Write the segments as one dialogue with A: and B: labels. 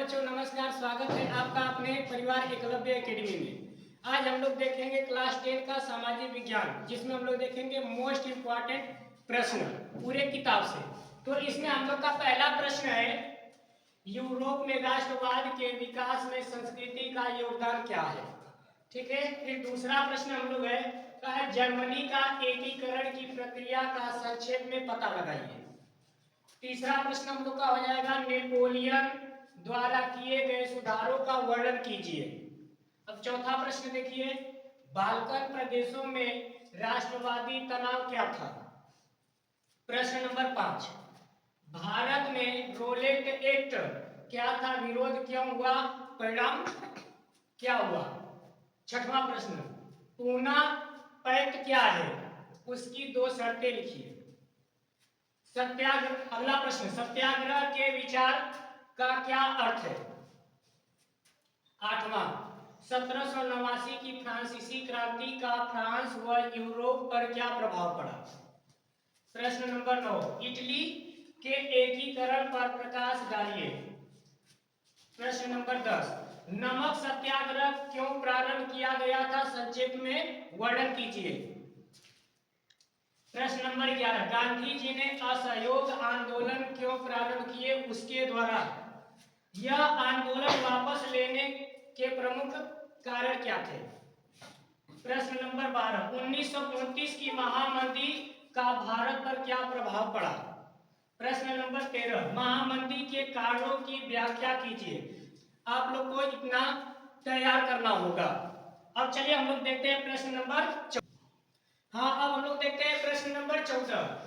A: बच्चों, नमस्कार। स्वागत है आपका अपने परिवार एकलव्य एकेडमी में। आज हम लोग देखेंगे क्लास 10 का सामाजिक विज्ञान, जिसमें हम लोग देखेंगे मोस्ट इम्पॉर्टेंट प्रश्न पूरे किताब से। तो इसमें हम लोग का पहला प्रश्न है, यूरोप में राष्ट्रवाद के विकास में संस्कृति का योगदान क्या है। ठीक है। फिर दूसरा प्रश्न हम लोग है जर्मनी का एकीकरण की प्रक्रिया का संक्षेप में पता लगाइए। तीसरा प्रश्न हम लोग का हो जाएगा, नेपोलियन द्वारा किए गए सुधारों का वर्णन कीजिए। अब चौथा प्रश्न देखिए, बाल्कन प्रदेशों में राष्ट्रवादी तनाव क्या था। प्रश्न नंबर 5, भारत में रोलेट एक्ट क्या था, विरोध क्यों हुआ, परिणाम क्या हुआ। छठवां प्रश्न, पूना पैक्ट क्या है, उसकी 2 शर्तें लिखिए। सत्याग्रह, अगला प्रश्न, सत्याग्रह के विचार का क्या अर्थ है। आठवां, 1789 की फ्रांसीसी क्रांति का फ्रांस व यूरोप पर क्या प्रभाव पड़ा। प्रश्न नंबर 9, इटली के एकीकरण पर प्रकाश डालिए। प्रश्न नंबर 10, नमक सत्याग्रह क्यों प्रारंभ किया गया था, संक्षेप में वर्णन कीजिए। प्रश्न नंबर 11, गांधी जी ने असहयोग आंदोलन क्यों प्रारंभ किए, उसके द्वारा यह आंदोलन वापस लेने के प्रमुख कारण क्या थे। प्रश्न नंबर 12, 1929 की महामंदी का भारत पर क्या प्रभाव पड़ा। प्रश्न नंबर 13, महामंदी के कारणों की व्याख्या कीजिए। आप लोग को इतना तैयार करना होगा। अब चलिए हम लोग देखते हैं प्रश्न नंबर 14। हाँ, अब हम लोग देखते हैं प्रश्न नंबर 14,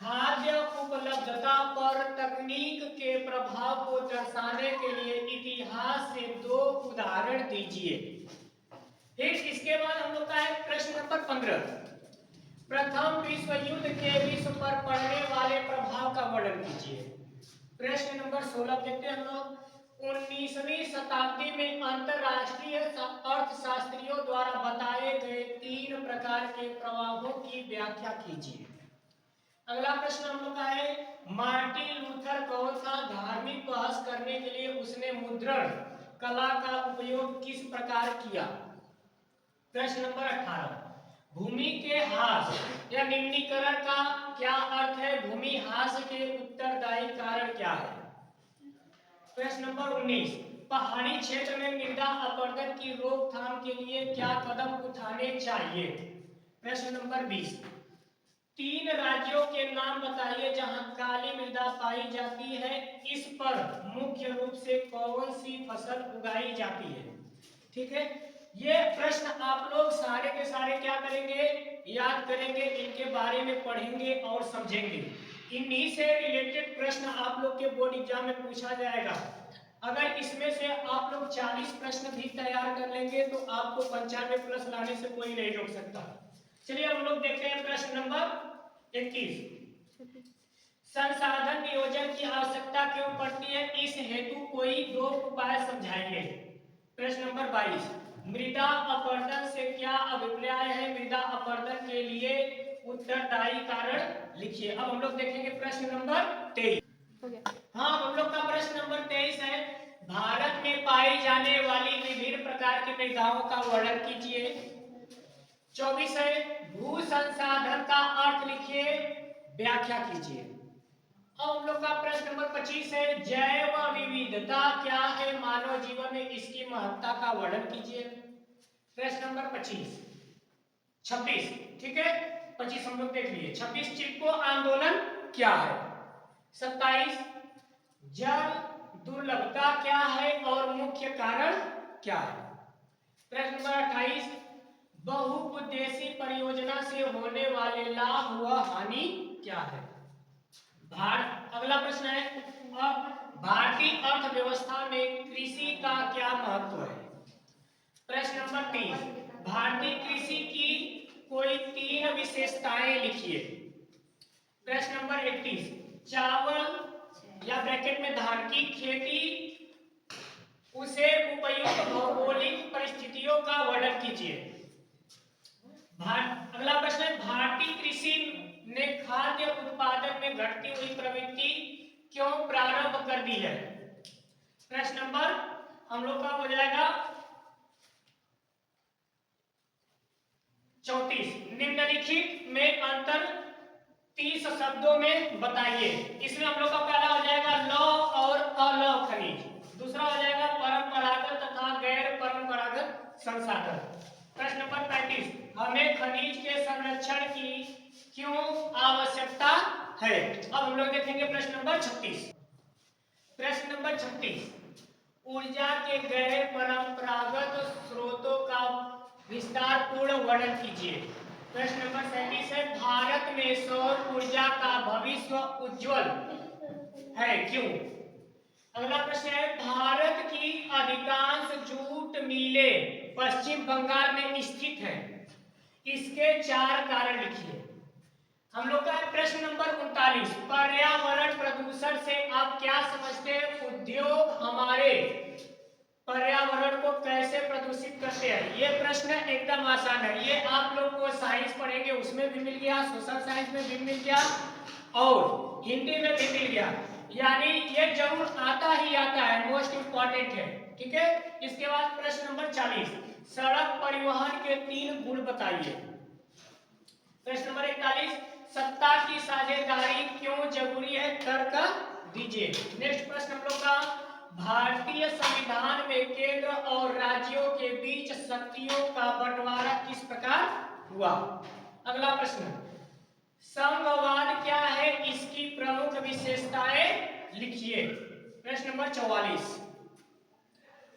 A: खाद्य उपलब्धता पर तकनीक के प्रभाव को दर्शाने के लिए इतिहास से 2 उदाहरण दीजिए। फिर इसके बाद हम लोग का है प्रश्न नंबर 15, प्रथम विश्व युद्ध के विश्व पर पड़ने वाले प्रभाव का वर्णन कीजिए। प्रश्न नंबर 16 देखते हैं हम लोग, 19वीं शताब्दी में अंतरराष्ट्रीय अर्थशास्त्रियों द्वारा बताए गए 3 प्रकार के प्रभावों की व्याख्या कीजिए। अगला प्रश्न हम लोग का है, मार्टिन लूथर कौन था, धार्मिक बहस करने के लिए उसने मुद्रण कला का उपयोग किस प्रकार किया। प्रश्न नंबर 18, भूमि के ह्रास या निम्नीकरण का क्या अर्थ है, भूमि ह्रास के उत्तरदायी कारण क्या है। प्रश्न नंबर 19, पहाड़ी क्षेत्र में मृदा अपरदन की रोकथाम के लिए क्या कदम उठाने चाहिए। प्रश्न नंबर 20, 3 राज्यों के नाम बताइए जहां काली मृदा पाई जाती है, इस पर मुख्य रूप से कौन सी फसल उगाई जाती है। ठीक है, ये प्रश्न आप लोग सारे के सारे क्या करेंगे, याद करेंगे, इनके बारे में पढ़ेंगे और समझेंगे। इन्हीं से रिलेटेड प्रश्न आप लोग के बोर्ड एग्जाम में पूछा जाएगा। अगर इसमें से आप लोग 40 प्रश्न भी तैयार कर लेंगे तो आपको 95 प्लस लाने से कोई नहीं रोक सकता। चलिए हम लोग देखते हैं प्रश्न नंबर 21, संसाधन नियोजन की आवश्यकता क्यों पड़ती है, इस हेतु कोई 2 उपाय समझाइए। प्रश्न नंबर 22, मृदा अपरदन से क्या अभिप्राय है, मृदा अपरदन के लिए उत्तरदायी कारण लिखिए। अब हम लोग देखेंगे प्रश्न नंबर 23। हाँ, हम लोग का प्रश्न नंबर 23 है, भारत में पाई जाने वाली विभिन्न प्रकार की मृदाओं का वर्णन कीजिए। 24 है, भू संसाधन का अर्थ लिखिए, व्याख्या कीजिए। अब हम लोग का प्रश्न नंबर 25 है, जैव विविधता क्या है, मानव जीवन में इसकी महत्ता का वर्णन कीजिए। प्रश्न नंबर 25, 26, ठीक है, 25 हम लोग देख लिए। 26, चिपको आंदोलन क्या है। 27, जल दुर्लभता क्या है और मुख्य कारण क्या है। प्रश्न नंबर 28, बहुउद्देशीय परियोजना से होने वाले लाभ व हानि क्या है। अगला प्रश्न है, भारतीय अर्थव्यवस्था में कृषि का क्या महत्व है। प्रश्न नंबर 30, भारतीय कृषि की कोई 3 विशेषताएं लिखिए। प्रश्न नंबर 31, चावल या ब्रैकेट में धान की खेती उसे उपयुक्त भौगोलिक परिस्थितियों का वर्णन कीजिए। अगला प्रश्न है, भारतीय कृषि ने खाद्य उत्पादन में घटती हुई प्रवृत्ति क्यों प्रारंभ कर दी है। प्रश्न नंबर निम्नलिखित में अंतर 30 शब्दों में बताइए। इसमें हम लोग का पहला हो जाएगा लौह और अलौह खनिज, दूसरा हो जाएगा परंपरागत तथा गैर परंपरागत संसाधन। प्रश्न नंबर 35, हमें खनिज के संरक्षण की क्यों आवश्यकता है। अब हम लोग देखेंगे प्रश्न नंबर 36। प्रश्न नंबर 36, ऊर्जा के गैर परंपरागत स्रोतों का विस्तार पूर्ण वर्णन कीजिए। प्रश्न नंबर 37 है, भारत में सौर ऊर्जा का भविष्य उज्जवल है, क्यों। अगला प्रश्न है, भारत की अधिकांश जूट मिलें पश्चिम बंगाल में स्थित हैं, इसके 4 कारण लिखिए। हम लोग का प्रश्न नंबर 39, पर्यावरण प्रदूषण से आप क्या समझते हैं। उद्योग हमारे पर्यावरण को कैसे प्रदूषित करते हैं। ये प्रश्न एकदम आसान है, ये आप लोग को साइंस पढ़ेंगे उसमें भी मिल गया, सोशल साइंस में भी मिल गया और हिंदी में भी मिल गया, यानी ये जरूर आता ही आता है, मोस्ट इंपॉर्टेंट है। ठीक है, इसके बाद प्रश्न नंबर 40, सड़क परिवहन के 3 गुण बताइए। प्रश्न नंबर 41, सत्ता की साझेदारी क्यों जरूरी है, तर्क दीजिए। नेक्स्ट प्रश्न हम लोग का, भारतीय संविधान में केंद्र और राज्यों के बीच शक्तियों का बंटवारा किस प्रकार हुआ। अगला प्रश्न, संघवाद क्या है, इसकी प्रमुख विशेषताएं लिखिए। प्रश्न नंबर 44,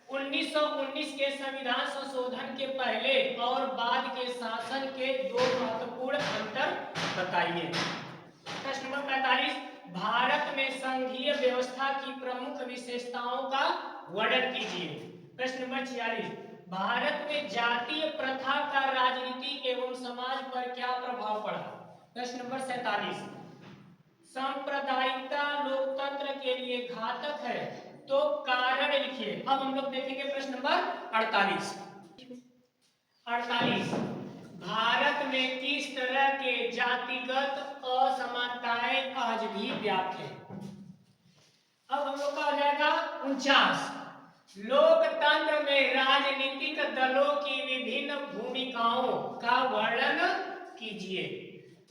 A: 1919 के संविधान संशोधन के पहले और बाद के शासन के 2 महत्वपूर्ण अंतर बताइए। प्रश्न नंबर 45, भारत में संघीय व्यवस्था की प्रमुख विशेषताओं का वर्णन कीजिए। प्रश्न नंबर 46, भारत में जातीय प्रथा का राजनीति एवं समाज पर क्या प्रभाव पड़ा। प्रश्न नंबर 47, सांप्रदायिकता लोकतंत्र के लिए घातक है, तो कारण लिखिए। अब हम लोग देखेंगे प्रश्न नंबर 48। भारत में किस तरह के जातिगत असमानताएं आज भी व्याप्त है। अब हम लोग का हो जाएगा 49, लोकतंत्र में राजनीतिक दलों की विभिन्न भूमिकाओं का वर्णन कीजिए।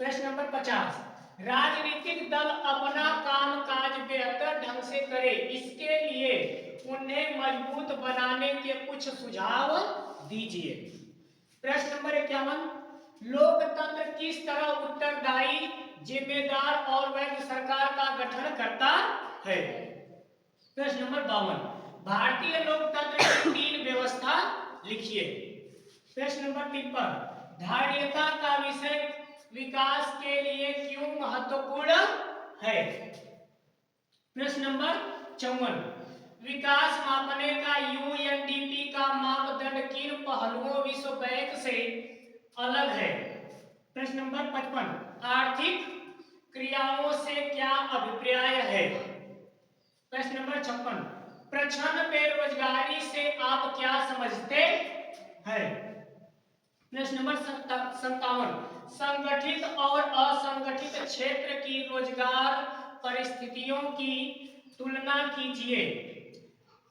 A: प्रश्न नंबर 50, राजनीतिक दल अपना कामकाज बेहतर ढंग से करे, इसके लिए उन्हें मजबूत बनाने के कुछ सुझाव दीजिए। प्रश्न नंबर 51, लोकतंत्र किस तरह उत्तरदायी, जिम्मेदार और वैध सरकार का गठन करता है। प्रश्न नंबर 52, भारतीय लोकतंत्र की 3 व्यवस्था लिखिए। प्रश्न नंबर 53, धार्मिकता का विषय विकास के लिए क्यों महत्वपूर्ण है। प्रश्न नंबर 54, विकास मापने का यूएनडीपी का मापदंड किन पहलुओं विश्व बैंक से अलग है। प्रश्न नंबर 55, आर्थिक क्रियाओं से क्या अभिप्राय है। प्रश्न नंबर 56, प्रच्छन्न बेरोजगारी से आप क्या समझते हैं। प्रश्न नंबर 57, संगठित और असंगठित क्षेत्र की रोजगार परिस्थितियों की तुलना कीजिए।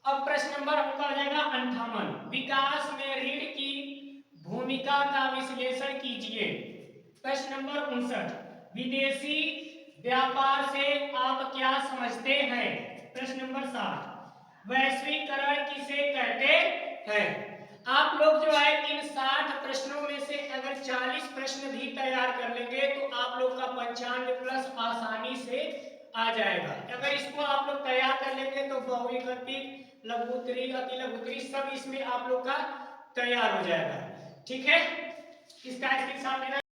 A: अब प्रश्न नंबर आपका हो जाएगा 58, विकास में ऋण की भूमिका का विश्लेषण कीजिए। प्रश्न नंबर 59, विदेशी व्यापार से आप क्या समझते हैं। प्रश्न नंबर 60, वैश्वीकरण किसे कहते हैं। आप लोग जो है इन 60 प्रश्नों में से अगर 40 प्रश्न भी तैयार कर लेंगे तो आप लोग का 95+ आसानी से आ जाएगा। अगर इसको आप लोग तैयार कर लेंगे तो बहुविकल्पिक, लघुत्तरी, अतिलघुत्तरी सब इसमें आप लोग का तैयार हो जाएगा। ठीक है, इसका स्क्रीनशॉट लेना।